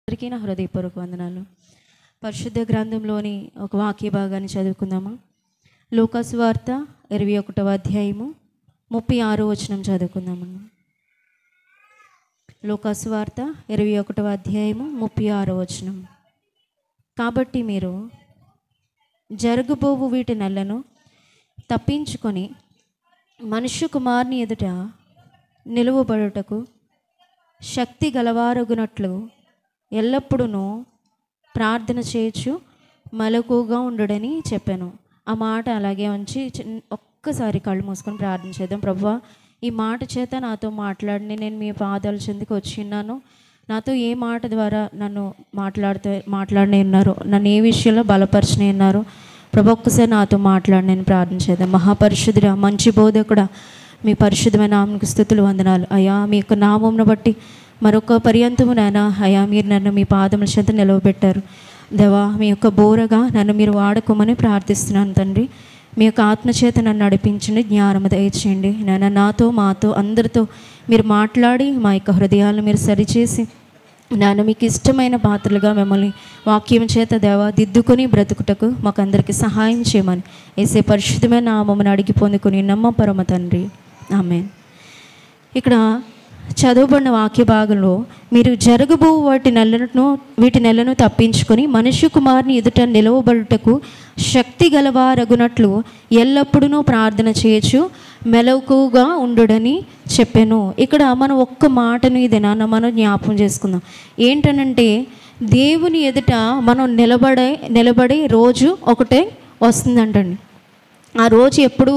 అందరికీ నా హృదయపూర్వక వందనాలు. పరిశుద్ధ గ్రంథంలోని ఒక వాక్య భాగాన్ని చదువుకుందామా? లూకాసు వార్త 21వ అధ్యాయము 36వ వచనం చదువుకుందామా. లూకాసు వార్త 21వ అధ్యాయము 36వ వచనం. కాబట్టి మీరు జరగబోవు వీటి నెలను తప్పించుకొని మనుష్య కుమారుని ఎదుట నిలువబడుటకు శక్తి గలవారగునట్లు ఎల్లప్పుడూ ప్రార్థన చేయొచ్చు మెలకువగా ఉండడని చెప్పాను. ఆ మాట అలాగే ఉంచి ఒక్కసారి కళ్ళు మూసుకొని ప్రార్థన చేద్దాం. ప్రభువా, ఈ మాట చేత నాతో మాట్లాడిని, నేను మీ పాదాల చెందుకు వచ్చిన్నాను. నాతో ఏ మాట ద్వారా నన్ను మాట్లాడినే ఉన్నారు, నన్ను ఏ విషయంలో బలపరిచినే ఉన్నారు. ప్రభు, ఒక్కసారి నాతో మాట్లాడి నేను ప్రార్థన చేద్దాం. మహాపరిశుద్ధుడా, మంచి బోధకుడా, మీ పరిశుద్ధమైన నామమునకు స్తుతులు వందనాలు. అయ్యా, మీ యొక్క నామమును బట్టి మరొక పర్యంతము నాయన అయ్యా మీరు నన్ను మీ పాదముల చెంత నిలవబెట్టారు. దేవా, మీ యొక్క బోరగా నన్ను మీరు వాడుకోమని ప్రార్థిస్తున్నాను తండ్రి. మీ యొక్క ఆత్మచేత నన్ను నడిపించండి, జ్ఞానము దయచేయండి నాయన. నాతో మాతో అందరితో మీరు మాట్లాడి మా యొక్క హృదయాలను మీరు సరిచేసి నాయన మీకు ఇష్టమైన పాత్రలుగా మిమ్మల్ని వాక్యం చేత దేవా దిద్దుకొని బ్రతుకుటకు మాకందరికీ సహాయం చేయమని యేసే పరిశుద్ధమైన నామమును అడిగి పొందుకొని నమ్మ పరమ తండ్రి, ఆమేన్. ఇక్కడ చదవబడిన వాక్య భాగంలో మీరు జరగబో వీటి నెలను తప్పించుకొని మనుష్య కుమారుని ఎదుట నిలవబడుటకు శక్తి గలవారగునట్లు ఎల్లప్పుడూ ప్రార్థన చేయొచ్చు మెలకువగా ఉండుడని చెప్పాను. ఇక్కడ మనం ఒక్క మాటను ఇదేనా మనం జ్ఞాపకం చేసుకుందాం. ఏంటనంటే దేవుని ఎదుట మనం నిలబడే రోజు ఒకటే వస్తుందంటండి. ఆ రోజు ఎప్పుడు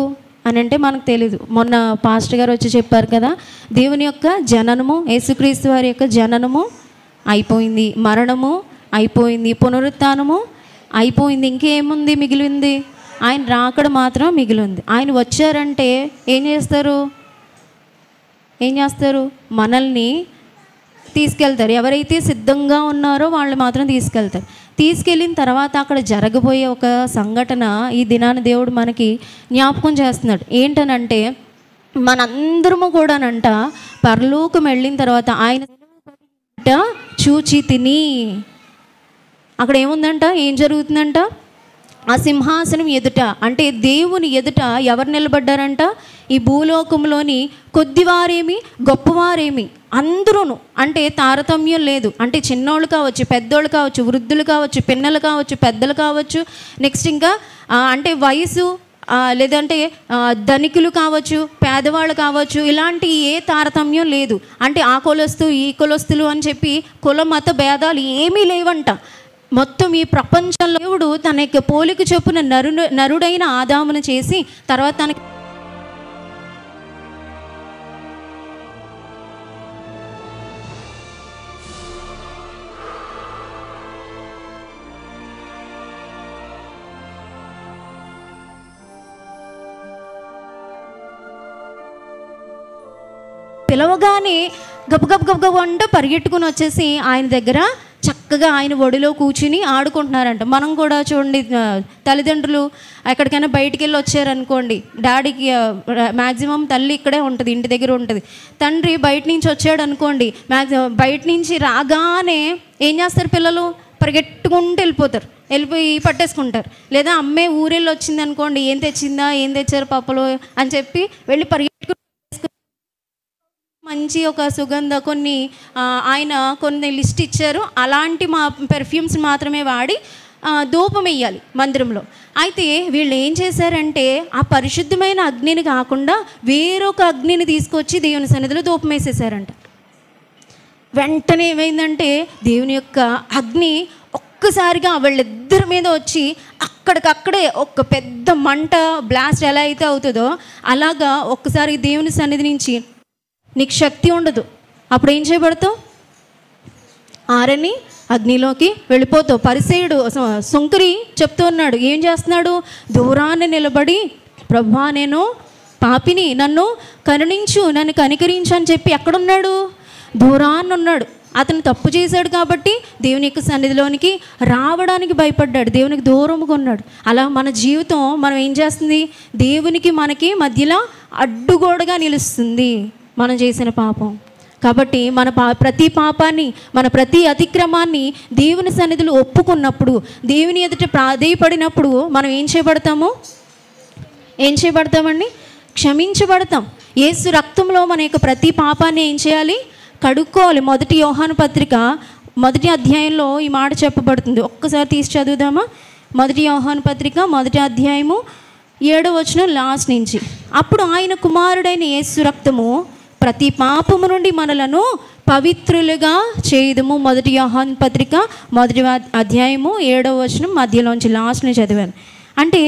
అని అంటే మనకు తెలీదు. మొన్న పాస్టర్ గారు వచ్చి చెప్పారు కదా, దేవుని యొక్క జననము, యేసుక్రీస్తు వారి యొక్క జననము అయిపోయింది, మరణము అయిపోయింది, పునరుత్థానము అయిపోయింది. ఇంకేముంది మిగిలింది? ఆయన రాకడ మాత్రం మిగిలింది. ఆయన వచ్చారంటే ఏం చేస్తారు? మనల్ని తీసుకెళ్తారు. ఎవరైతే సిద్ధంగా ఉన్నారో వాళ్ళు మాత్రం తీసుకెళ్ళిన తర్వాత అక్కడ జరగబోయే ఒక సంఘటన ఈ దినాన్ని దేవుడు మనకి జ్ఞాపకం చేస్తున్నాడు. ఏంటనంటే మనందరము కూడానంట పరలోకం వెళ్ళిన తర్వాత ఆయన చూచి తిని అక్కడ ఏముందంట, ఏం జరుగుతుందంట? ఆ సింహాసనం ఎదుట అంటే దేవుని ఎదుట ఎవరు నిలబడ్డారంట? ఈ భూలోకంలోని కొద్దివారేమి గొప్పవారేమి అందరూ, అంటే తారతమ్యం లేదు. అంటే చిన్నోళ్ళు కావచ్చు, పెద్దోళ్ళు కావచ్చు, వృద్ధులు కావచ్చు, పిన్నలు కావచ్చు, పెద్దలు కావచ్చు, నెక్స్ట్ ఇంకా అంటే వయసు లేదంటే ధనికులు కావచ్చు, పేదవాళ్ళు కావచ్చు, ఇలాంటి ఏ తారతమ్యం లేదు. అంటే ఆ కులస్తు ఈ కులస్తులు అని చెప్పి కుల మత భేదాలు ఏమీ లేవంట. మొత్తం ఈ ప్రపంచంలో దేవుడు తన యొక్క పోలిక చొప్పున నరుడైన ఆదామును చేసి తర్వాత తనకి పిలవగానే గబగబ అంట పరిగెట్టుకుని వచ్చేసి ఆయన దగ్గర చక్కగా ఆయన ఒడిలో కూర్చుని ఆడుకుంటున్నారంట. మనం కూడా చూడండి, తల్లిదండ్రులు ఎక్కడికైనా బయటికి వెళ్ళి వచ్చారనుకోండి, డాడీకి మ్యాక్సిమం తల్లి ఇక్కడే ఉంటుంది, ఇంటి దగ్గర ఉంటుంది. తండ్రి బయట నుంచి వచ్చాడు అనుకోండి, బయట నుంచి రాగానే ఏం చేస్తారు? పిల్లలు పరిగెట్టుకుంటూ వెళ్ళిపోయి పట్టేసుకుంటారు. లేదా అమ్మే ఊరెళ్ళి వచ్చింది అనుకోండి, ఏం తెచ్చారు పప్పులు అని చెప్పి వెళ్ళి పరిగెట్టుకు మంచి ఒక సుగంధ కొన్ని లిస్ట్ ఇచ్చారు, అలాంటి పెర్ఫ్యూమ్స్ మాత్రమే వాడి ధూపం వేయాలి మందిరంలో. అయితే వీళ్ళు ఏం చేశారంటే ఆ పరిశుద్ధమైన అగ్నిని కాకుండా వేరొక అగ్నిని తీసుకొచ్చి దేవుని సన్నిధిలో ధూపం వేసేసారంట. వెంటనే ఏమైందంటే దేవుని యొక్క అగ్ని ఒక్కసారిగా వాళ్ళిద్దరి మీద వచ్చి అక్కడికక్కడే ఒక పెద్ద మంట బ్లాస్ట్ ఎలా అయితే అవుతుందో అలాగా ఒక్కసారి దేవుని సన్నిధి నుంచి నీకు శక్తి ఉండదు. అప్పుడు ఏం చేయబడతావు? ఆరని అగ్నిలోకి వెళ్ళిపోతావు. పరిసేయుడు సుంకరి చెప్తూ ఉన్నాడు. ఏం చేస్తున్నాడు? దూరాన్ని నిలబడి ప్రభువా నేను పాపిని, నన్ను కరుణించు, నన్ను కనికరించు అని చెప్పి ఎక్కడున్నాడు? దూరాన్ని ఉన్నాడు. అతను తప్పు చేశాడు కాబట్టి దేవుని యొక్క సన్నిధిలోనికి రావడానికి భయపడ్డాడు, దేవునికి దూరంగా ఉన్నాడు. అలా మన జీవితం మనం ఏం చేస్తుంది? దేవునికి మనకి మధ్యలో అడ్డుగోడగా నిలుస్తుంది మనం చేసిన పాపం. కాబట్టి మన ప్రతి పాపాన్ని, మన ప్రతి అతిక్రమాన్ని దేవుని సన్నిధిలో ఒప్పుకున్నప్పుడు, దేవుని ఎదుట ప్రాధేయపడినప్పుడు మనం ఏం చేయబడతామండి? క్షమించబడతాం. యేసు రక్తంలో మన యొక్క ప్రతి పాపాన్ని ఏం చేయాలి? కడుక్కోవాలి. 1 యోహాను పత్రిక 1వ అధ్యాయంలో ఈ మాట చెప్పబడుతుంది. ఒక్కసారి తీసి చదువుదామా? 1 యోహాను పత్రిక 1వ అధ్యాయము 7వ వచనం లాస్ట్ నుంచి. అప్పుడు ఆయన కుమారుడైన యేసు రక్తము ప్రతి పాపము నుండి మనలను పవిత్రులుగా చేయుదుము. 1 యోహాను పత్రిక 1వ అధ్యాయము 7వ వచనం మధ్యలోంచి లాస్ట్ నుంచి చదివాను. అంటే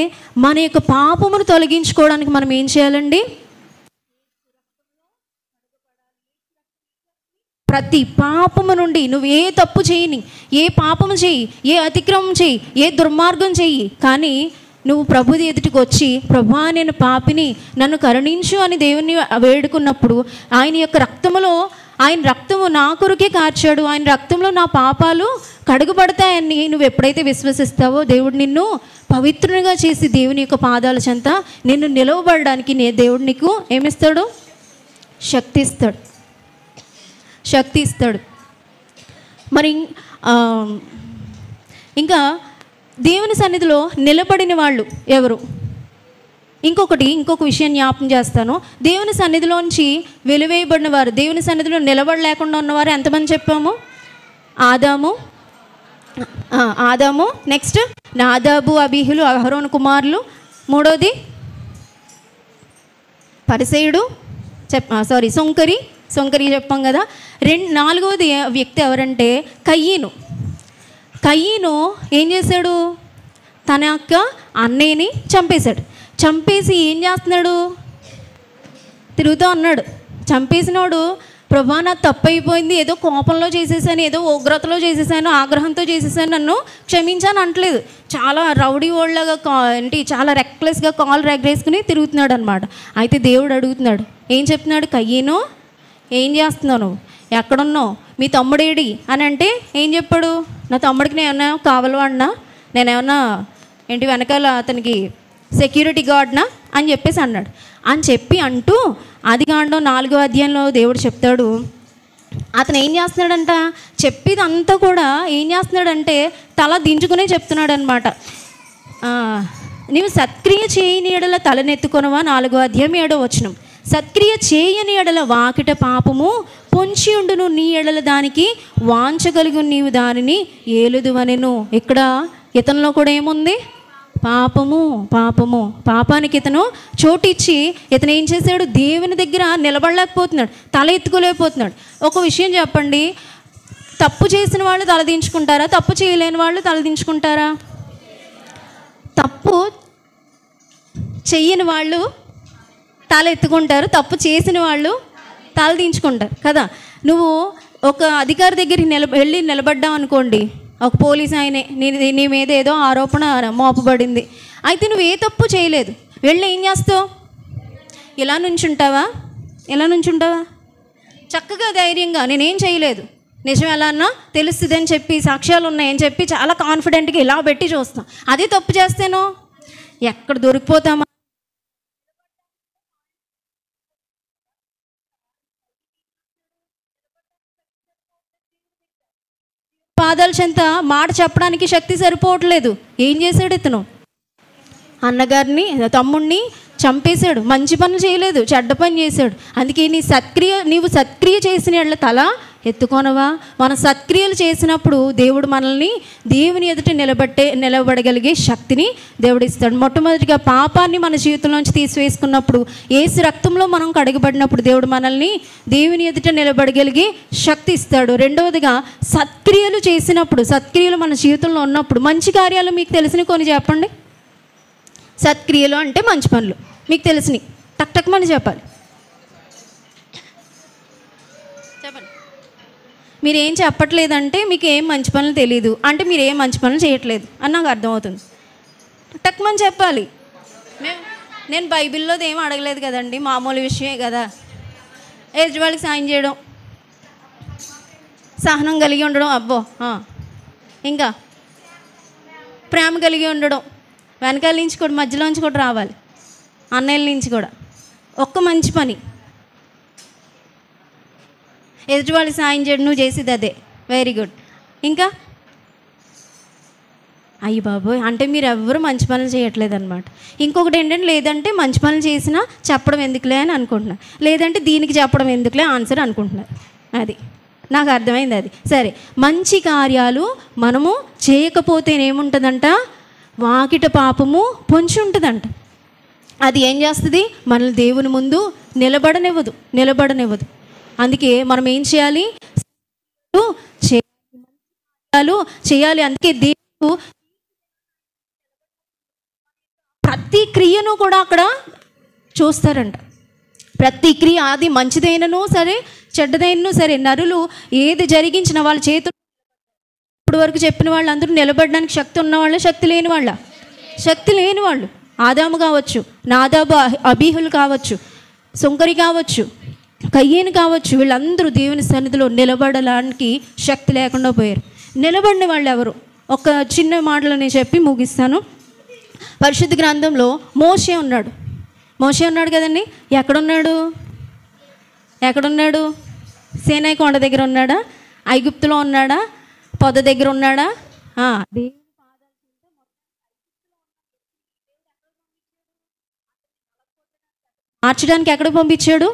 మన యొక్క పాపమును తొలగించుకోవడానికి మనం ఏం చేయాలండి? ప్రతి పాపము నుండి నువ్వు ఏ తప్పు చేయని, ఏ పాపము చేయి, ఏ అతిక్రమం చేయి, ఏ దుర్మార్గం చెయ్యి, కానీ నువ్వు ప్రభు ఎదుటికి వచ్చి, ప్రభువా నేను పాపిని, నన్ను కరుణించు అని దేవుని వేడుకున్నప్పుడు, ఆయన రక్తము నా కొరకే కార్చాడు, ఆయన రక్తంలో నా పాపాలు కడుగుపడతాయని నువ్వు ఎప్పుడైతే విశ్వసిస్తావో, దేవుడు నిన్ను పవిత్రునిగా చేసి దేవుని యొక్క పాదాల చెంత నిన్ను నిలవబడడానికి దేవుడు నీకు ఏమిస్తాడు? శక్తి ఇస్తాడు. మరి ఇంకా దేవుని సన్నిధిలో నిలబడిన వాళ్ళు ఎవరు? ఇంకొక విషయం జ్ఞాపకం చేస్తాను. దేవుని సన్నిధిలోంచి వెలివేయబడిన వారు, దేవుని సన్నిధిలో నిలబడలేకుండా ఉన్నవారు ఎంతమంది చెప్పాము? ఆదాము, నెక్స్ట్ నాదాబు, అబీహులు, అహరోను కుమారులు, మూడోది పరిసయుడు, సొంకరి చెప్పాం కదా. నాలుగవది వ్యక్తి ఎవరంటే కయ్యను ఏం చేశాడు? తన యొక్క అన్నయ్యని చంపేసి ఏం చేస్తున్నాడు? తిరుగుతూ ఉన్నాడు. చంపేసినోడు, ప్రభా నా తప్పు అయిపోయింది, ఏదో కోపంలో చేసేసాను, ఏదో ఉగ్రతలో చేసేసాను, ఆగ్రహంతో చేసేసాను, నన్ను క్షమించాను అంటలేదు. చాలా రౌడీ ఓల్డ్లాగా చాలా రెక్లెస్గా కాల్ ఎగరేసుకుని తిరుగుతున్నాడు అనమాట. అయితే దేవుడు అడుగుతున్నాడు, ఏం చెప్తున్నాడు? కయ్యను ఏం చేస్తున్నావు? నువ్వు ఎక్కడున్నావు? మీ తమ్ముడేడి అని అంటే ఏం చెప్పాడు? నా తమ్ముడికి నేను ఏమన్నా కావాలన్నా, నేనేమన్నా వెనకాల అతనికి సెక్యూరిటీ గార్డ్నా అని చెప్పేసి అన్నాడు. అంటూ ఆదికాండం 4వ అధ్యాయంలో దేవుడు చెప్తాడు, అతను ఏం చేస్తున్నాడంట? చెప్పేదంతా కూడా ఏం చేస్తున్నాడంటే తల దించుకునే చెప్తున్నాడు అనమాట. నీవు సత్క్రియ చేయని ఎడల తలనెత్తుకొనవా? 4వ అధ్యాయం 7వ వచనం. సత్క్రియ చేయని ఎడల వాకిట పాపము పొంచి ఉండును, నీ ఎడల దానికి వాంచగలిగి నీవు దానిని ఏలుదువనెను. ఇక్కడ ఇతనిలో కూడా ఏముంది? పాపానికి ఇతను చోటిచ్చి ఇతను ఏం చేశాడు? దేవుని దగ్గర నిలబడలేకపోతున్నాడు, తల ఎత్తుకోలేకపోతున్నాడు. ఒక విషయం చెప్పండి, తప్పు చేసిన వాళ్ళు తలదించుకుంటారా? తప్పు చేయలేని వాళ్ళు తలదించుకుంటారా? తప్పు చెయ్యని వాళ్ళు తల ఎత్తుకుంటారు, తప్పు చేసిన వాళ్ళు తలదించుకుంటారు కదా. నువ్వు ఒక అధికారి దగ్గరికి వెళ్ళి నిలబడ్డావు అనుకోండి, ఒక పోలీస్ ఆయనే నీ మీద ఏదో ఆరోపణ మోపబడింది, అయితే నువ్వు ఏ తప్పు చేయలేదు, వెళ్ళి ఏం చేస్తావు? ఇలా నుంచుంటావా? చక్కగా ధైర్యంగా నేనేం చేయలేదు, నిజం ఎలా అన్నా తెలుస్తుందని చెప్పి, సాక్ష్యాలు ఉన్నాయని చెప్పి చాలా కాన్ఫిడెంట్గా ఇలా పెట్టి చూస్తాం. అదే తప్పు చేస్తేనో ఎక్కడ దొరికిపోతామా? పాదాల చెంత మాట చెప్పడానికి శక్తి సరిపోవట్లేదు. ఏం చేశాడు? ఇతను అన్నగారిని, తమ్ముడిని చంపేశాడు. మంచి పనులు చేయలేదు, చెడ్డ పని చేశాడు. అందుకే నీవు సత్క్రియ చేసిన ఎడల తల ఎత్తుకొనవా? మనం సత్క్రియలు చేసినప్పుడు దేవుడు మనల్ని దేవుని ఎదుట నిలబడగలిగే శక్తిని దేవుడు ఇస్తాడు. మొట్టమొదటిగా పాపాన్ని మన జీవితంలోంచి తీసివేసుకున్నప్పుడు, యేసు రక్తంలో మనం కడగబడినప్పుడు దేవుడు మనల్ని దేవుని ఎదుట నిలబడగలిగే శక్తి ఇస్తాడు. రెండవదిగా సత్క్రియలు చేసినప్పుడు, సత్క్రియలు మన జీవితంలో ఉన్నప్పుడు, మంచి కార్యాలు మీకు తెలిసిన కొన్ని చెప్పండి. సత్క్రియలు అంటే మంచి పనులు మీకు తెలిసినవి టక్మని చెప్పాలి. చెప్పండి. మీరేం చెప్పట్లేదంటే మీకు ఏం మంచి పనులు తెలీదు అంటే మీరు ఏం మంచి పనులు చేయట్లేదు అని నాకు అర్థమవుతుంది. టక్మని చెప్పాలి. నేను బైబిల్లోది ఏం అడగలేదు కదండి, మామూలు విషయమే కదా. ఎదుటి వాళ్ళకి సాయం చేయడం, సహనం కలిగి ఉండడం, అబ్బో, ఇంకా ప్రేమ కలిగి ఉండడం, వెనకాల నుంచి కూడా మధ్యలోంచి కూడా రావాలి, అన్నయ్యల నుంచి కూడా. ఒక్క మంచి పని. ఎదుటి వాళ్ళకి సాయం చేయడం, నువ్వు చేసేది అదే, వెరీ గుడ్. ఇంకా అయ్యి బాబోయ్, అంటే మీరు ఎవరు మంచి పనులు చేయట్లేదు అనమాట. ఇంకొకటి ఏంటంటే, లేదంటే మంచి పనులు చేసినా చెప్పడం ఎందుకులే అని అనుకుంటున్నారు, లేదంటే దీనికి చెప్పడం ఎందుకులే ఆన్సర్ అనుకుంటున్నారు. అది నాకు అర్థమైంది. అది సరే. మంచి కార్యాలు మనము చేయకపోతే ఏముంటుందంట, వాకిట పాపము పొంచి ఉంటుందంట. అది ఏం చేస్తుంది, మనల్ని దేవుని ముందు నిలబడనివ్వదు. అందుకే మనం ఏం చేయాలి, చేయాలి. అందుకే దేవుడు ప్రతి క్రియను కూడా అక్కడ చూస్తారంట. ప్రతి క్రియ, అది మంచిదైనను సరే చెడ్డదైనను సరే, నరులు ఏది జరిగించిన వాళ్ళ చేతులు ఇప్పుడు వరకు చెప్పిన వాళ్ళందరూ నిలబడడానికి శక్తి ఉన్నవాళ్ళ, శక్తి లేని వాళ్ళు. ఆదాము కావచ్చు, నాదాబు అబీహులు కావచ్చు, సుంకరి కావచ్చు, కయ్యేను కావచ్చు, వీళ్ళందరూ దేవుని సన్నిధిలో నిలబడడానికి శక్తి లేకుండా పోయారు. నిలబడిన వాళ్ళు ఎవరు? ఒక చిన్న మాటలు నేను చెప్పి ముగిస్తాను. పరిశుద్ధ గ్రంథంలో మోషే ఉన్నాడు కదండి. ఎక్కడున్నాడు? సీనాయి కొండ దగ్గర ఉన్నాడా? ఐగుప్తులో ఉన్నాడా? పొద దగ్గర ఉన్నాడా? మార్చడానికి ఎక్కడ పంపించాడు?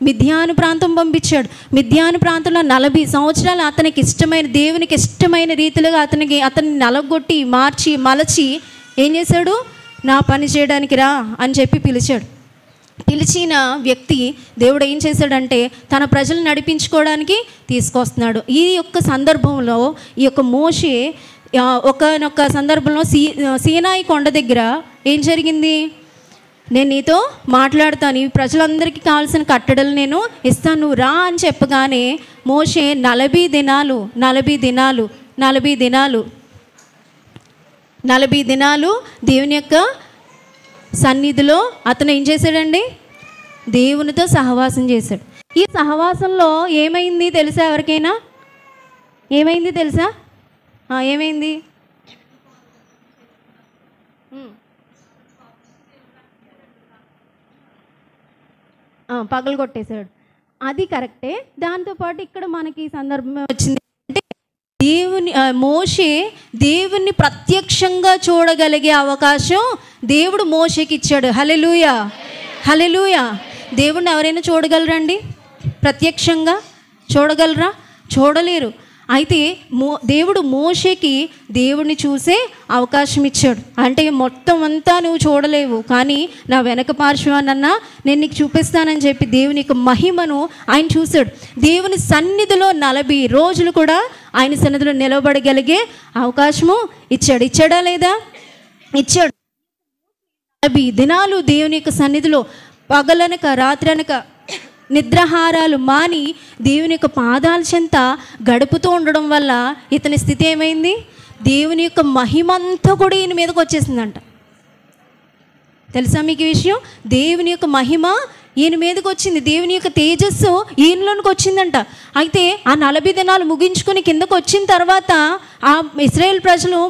మిద్యాను ప్రాంతం పంపించాడు. మిద్యాను ప్రాంతంలో 40 సంవత్సరాలు అతనికి ఇష్టమైన, దేవునికి ఇష్టమైన రీతిలో అతన్ని నలగొట్టి మార్చి మలచి ఏం చేశాడు? నా పని చేయడానికి రా అని చెప్పి పిలిచిన వ్యక్తి దేవుడు ఏం చేశాడంటే తన ప్రజలను నడిపించుకోవడానికి తీసుకొస్తున్నాడు. ఈ యొక్క సందర్భంలో ఈ యొక్క మోషే ఒకనొక సందర్భంలో సీనాయి కొండ దగ్గర ఏం జరిగింది? నేను నీతో మాట్లాడతాను, ఈ ప్రజలందరికీ కావాల్సిన కట్టడలు నేను ఇస్తాను, నువ్వు రా అని చెప్పగానే మోషే 40 దినాలు దేవుని యొక్క సన్నిధిలో అతను ఏం చేశాడండి? దేవునితో సహవాసం చేశాడు. ఈ సహవాసంలో ఏమైంది తెలుసా? ఎవరికైనా ఏమైంది? పగలు కొట్టేశాడు. అది కరెక్టే. దాంతోపాటు ఇక్కడ మనకి ఈ సందర్భం వచ్చింది అంటే మోషే దేవుని ప్రత్యక్షంగా చూడగలిగే అవకాశం దేవుడు మోషేకి ఇచ్చాడు. హల్లెలూయా. దేవుడిని ఎవరైనా చూడగలరండి? ప్రత్యక్షంగా చూడగలరా? చూడలేరు. అయితే దేవుడు మోషేకి దేవుడిని చూసే అవకాశం ఇచ్చాడు. అంటే మొత్తం అంతా నువ్వు చూడలేవు, కానీ నా వెనక పార్శ్వానన్నా నేను నీకు చూపిస్తానని చెప్పి దేవుని యొక్క మహిమను ఆయన చూశాడు. దేవుని సన్నిధిలో 40 రోజులు కూడా ఆయన సన్నిధిలో నిలబడగలిగే అవకాశము ఇచ్చాడా లేదా? ఇచ్చాడు. 40 దినాలు దేవుని యొక్క సన్నిధిలో పగలనక రాత్రనక నిద్రాహారాలు మాని దేవుని యొక్క పాదాల చెంత గడుపుతూ ఉండడం వల్ల ఇతని స్థితి ఏమైంది? దేవుని యొక్క మహిమంతా కూడా ఈయన మీదకి వచ్చేసిందంట. తెలుసా మీకు ఈ విషయం? దేవుని యొక్క మహిమ ఈయన మీదకి వచ్చింది, దేవుని యొక్క తేజస్సు ఈయనలోనికి వచ్చిందంట. అయితే ఆ 40 దినాలు ముగించుకొని కిందకు వచ్చిన తర్వాత ఆ ఇశ్రాయేల్ ప్రజలు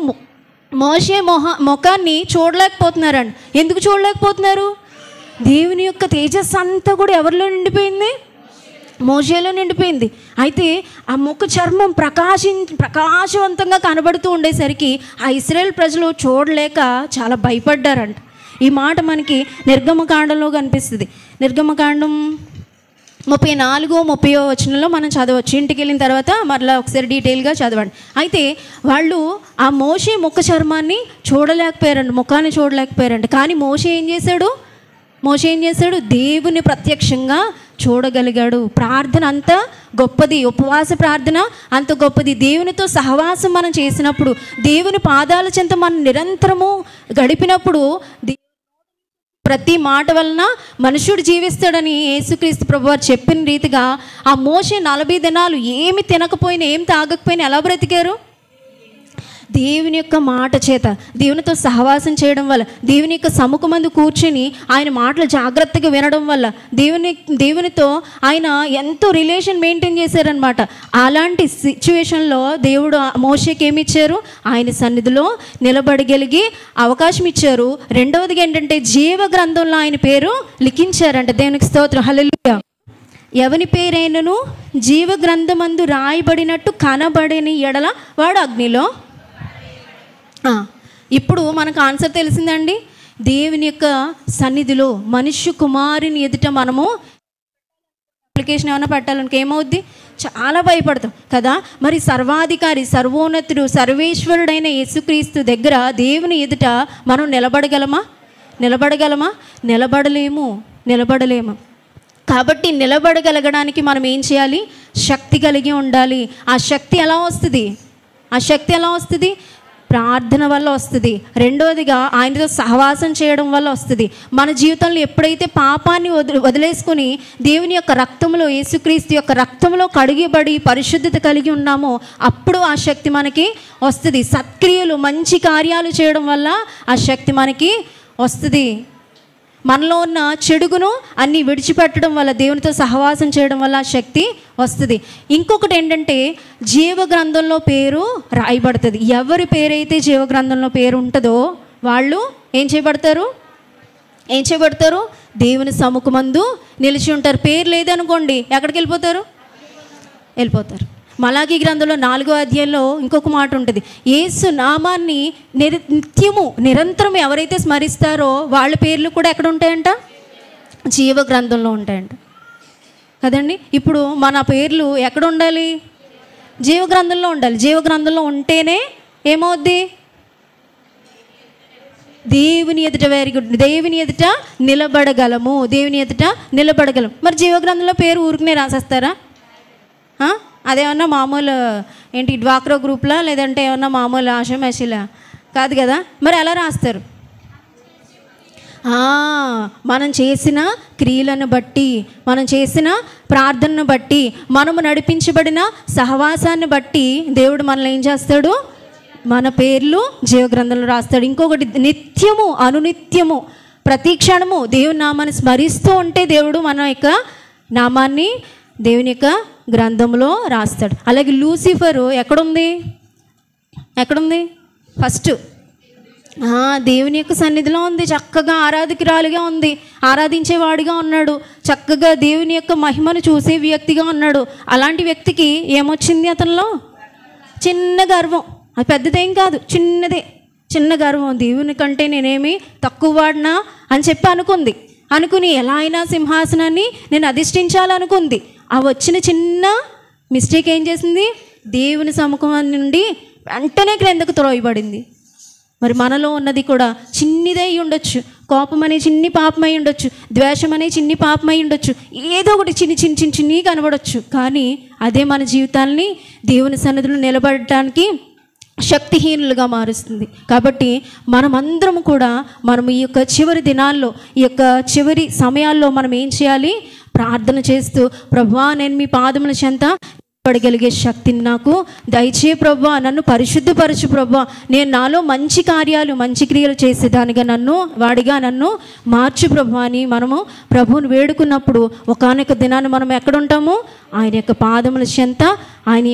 మోషే ముఖాన్ని చూడలేకపోతున్నారండి. ఎందుకు చూడలేకపోతున్నారు? దేవుని యొక్క తేజస్సు అంతా కూడా ఎవరిలో నిండిపోయింది? మోషేలో నిండిపోయింది. అయితే ఆ ముఖ చర్మం ప్రకాశవంతంగా కనబడుతూ ఉండేసరికి ఆ ఇశ్రాయేల్ ప్రజలు చూడలేక చాలా భయపడ్డారంట. ఈ మాట మనకి నిర్గమకాండంలో కనిపిస్తుంది. నిర్గమకాండం 34-30 వచనంలో మనం చదవచ్చు. ఇంటికి వెళ్ళిన తర్వాత మరలా ఒకసారి డీటెయిల్గా చదవండి. అయితే వాళ్ళు ఆ మోషే ముఖ చర్మాన్ని చూడలేకపోయారండి, ముఖాన్ని చూడలేకపోయారండి. కానీ మోషే ఏం చేశాడు? దేవుని ప్రత్యక్షంగా చూడగలిగాడు. ప్రార్థన అంత గొప్పది, ఉపవాస ప్రార్థన అంత గొప్పది. దేవునితో సహవాసం మనం చేసినప్పుడు, దేవుని పాదాల చెంత మనం నిరంతరము గడిపినప్పుడు ప్రతి మాట వలన మనుషుడు జీవిస్తాడని యేసుక్రీస్తు ప్రభువారు చెప్పిన రీతిగా ఆ మోషే 40 దినాలు ఏమి తినకపోయినా ఏం తాగకపోయినా ఎలా బ్రతికారు? దేవుని యొక్క మాట చేత, దేవునితో సహవాసం చేయడం వల్ల, దేవుని యొక్క సముఖమందు కూర్చుని ఆయన మాటలు జాగ్రత్తగా వినడం వల్ల దేవునితో ఆయన ఎంతో రిలేషన్ మెయింటైన్ చేశారనమాట. అలాంటి సిచ్యువేషన్లో దేవుడు మోషేకి ఏమి ఇచ్చారు? ఆయన సన్నిధిలో నిలబడగలిగి అవకాశం ఇచ్చారు. రెండవదిగా ఏంటంటే జీవ గ్రంథంలో ఆయన పేరు లిఖించారంట. దేవునికి స్తోత్రం. హల్లెలూయా. ఎవని పేరైనను జీవ గ్రంథమందు రాయబడినట్టు కనబడని ఎడల వాడు అగ్నిలో. ఇప్పుడు మనకు ఆన్సర్ తెలిసిందండి. దేవుని యొక్క సన్నిధిలో మనుష్య కుమారుని ఎదుట మనము అప్లికేషన్ ఏమైనా పెట్టాలనుకో ఏమవుద్ది? చాలా భయపడతాం కదా. మరి సర్వాధికారి, సర్వోన్నతుడు, సర్వేశ్వరుడైన యేసుక్రీస్తు దగ్గర దేవుని ఎదుట మనం నిలబడగలమా? నిలబడలేము. కాబట్టి నిలబడగలగడానికి మనం ఏం చేయాలి? శక్తి కలిగి ఉండాలి. ఆ శక్తి ఎలా వస్తుంది? ప్రార్థన వల్ల వస్తుంది. రెండవదిగా ఆయనతో సహవాసం చేయడం వల్ల వస్తుంది. మన జీవితంలో ఎప్పుడైతే పాపాన్ని వదిలేసుకొని దేవుని యొక్క రక్తంలో, యేసుక్రీస్తు యొక్క రక్తంలో కడిగిబడి పరిశుద్ధత కలిగి ఉన్నామో అప్పుడు ఆ శక్తి మనకి వస్తుంది. సత్క్రియలు, మంచి కార్యాలు చేయడం వల్ల ఆ శక్తి మనకి వస్తుంది. మనలో ఉన్న చెడుగును అన్నీ విడిచిపెట్టడం వల్ల, దేవునితో సహవాసం చేయడం వల్ల ఆ శక్తి వస్తుంది. ఇంకొకటి ఏంటంటే జీవ గ్రంథంలో పేరు రాయబడుతుంది. ఎవరి పేరైతే జీవ గ్రంథంలో పేరు ఉంటుందో వాళ్ళు ఏం చేయబడతారు? దేవుని సముఖమందు నిలిచి ఉంటారు. పేరు లేదనుకోండి ఎక్కడికి వెళ్ళిపోతారు? మలాకీ గ్రంథంలో 4వ అధ్యాయంలో ఇంకొక మాట ఉంటుంది. యేసు నామాన్ని నిరంతరం ఎవరైతే స్మరిస్తారో వాళ్ళ పేర్లు కూడా ఎక్కడ ఉంటాయంట? జీవ గ్రంథంలో ఉంటాయంట కదండి. ఇప్పుడు మన పేర్లు ఎక్కడ ఉండాలి? జీవ గ్రంథంలో ఉండాలి. జీవ గ్రంథంలో ఉంటేనే ఏమవుద్ది? దేవుని ఎదుట నిలబడగలము. మరి జీవ గ్రంథంలో పేరు ఊరికనే రాసేస్తారా? అదేమన్నా మామూలు ఏంటి డ్వాక్రా గ్రూప్లా, లేదంటే ఏమన్నా మామూలు ఆషామాషిలా? కాదు కదా. మరి ఎలా రాస్తారు? మనం చేసిన క్రియలను బట్టి, మనం చేసిన ప్రార్థనను బట్టి, మనము నడిపించబడిన సహవాసాన్ని బట్టి దేవుడు మనల్ని ఏం చేస్తాడు? మన పేర్లు జీవగ్రంథంలో రాస్తాడు. ఇంకొకటి, నిత్యము అనునిత్యము ప్రతి క్షణము దేవుని నామాన్ని స్మరిస్తూ ఉంటే దేవుడు మన యొక్క నామాన్ని దేవుని యొక్క గ్రంథంలో రాస్తాడు. అలాగే లూసిఫరు ఎక్కడుంది? ఫస్ట్ దేవుని యొక్క సన్నిధిలో ఉంది. చక్కగా ఆరాధకురాలుగా ఉంది, ఆరాధించేవాడిగా ఉన్నాడు, చక్కగా దేవుని యొక్క మహిమను చూసే వ్యక్తిగా ఉన్నాడు. అలాంటి వ్యక్తికి ఏమొచ్చింది? అతనిలో చిన్న గర్వం. అది పెద్దదేం కాదు, చిన్న గర్వం. దేవుని కంటే నేనేమి తక్కువ వాడినా అని చెప్పి అనుకుని ఎలా అయినా సింహాసనాన్ని నేను అధిష్ఠించాలనుకుంది. ఆ వచ్చిన చిన్న మిస్టేక్ ఏం చేసింది? దేవుని సముఖం నుండి వెంటనే క్రిందకు త్రోయబడింది. మరి మనలో ఉన్నది కూడా చిన్నదై ఉండొచ్చు. కోపం అనే చిన్ని పాపమై ఉండొచ్చు, ద్వేషం అనే చిన్ని పాపమై ఉండొచ్చు, ఏదో ఒకటి చిన్ని కనబడొచ్చు. కానీ అదే మన జీవితాల్ని దేవుని సన్నిధిలో నిలబడటానికి శక్తిహీనులుగా మారుస్తుంది. కాబట్టి మనమందరం కూడా ఈ యొక్క చివరి దినాల్లో, ఈ యొక్క చివరి సమయాల్లో మనం ఏం చేయాలి? ప్రార్థన చేస్తూ, ప్రభువా నేను మీ పాదముల చెంత పడగలిగే శక్తిని నాకు దయచే ప్రభువా, నన్ను పరిశుద్ధపరచు ప్రభువా, నేను నాలో మంచి కార్యాలు, మంచి క్రియలు చేసేదానిగా వాడిగా నన్ను మార్చు ప్రభువా అని మనము ప్రభువుని వేడుకున్నప్పుడు ఒకానొక దినాన్ని మనం ఎక్కడుంటాము? ఆయన యొక్క పాదముల చెంత, ఆయన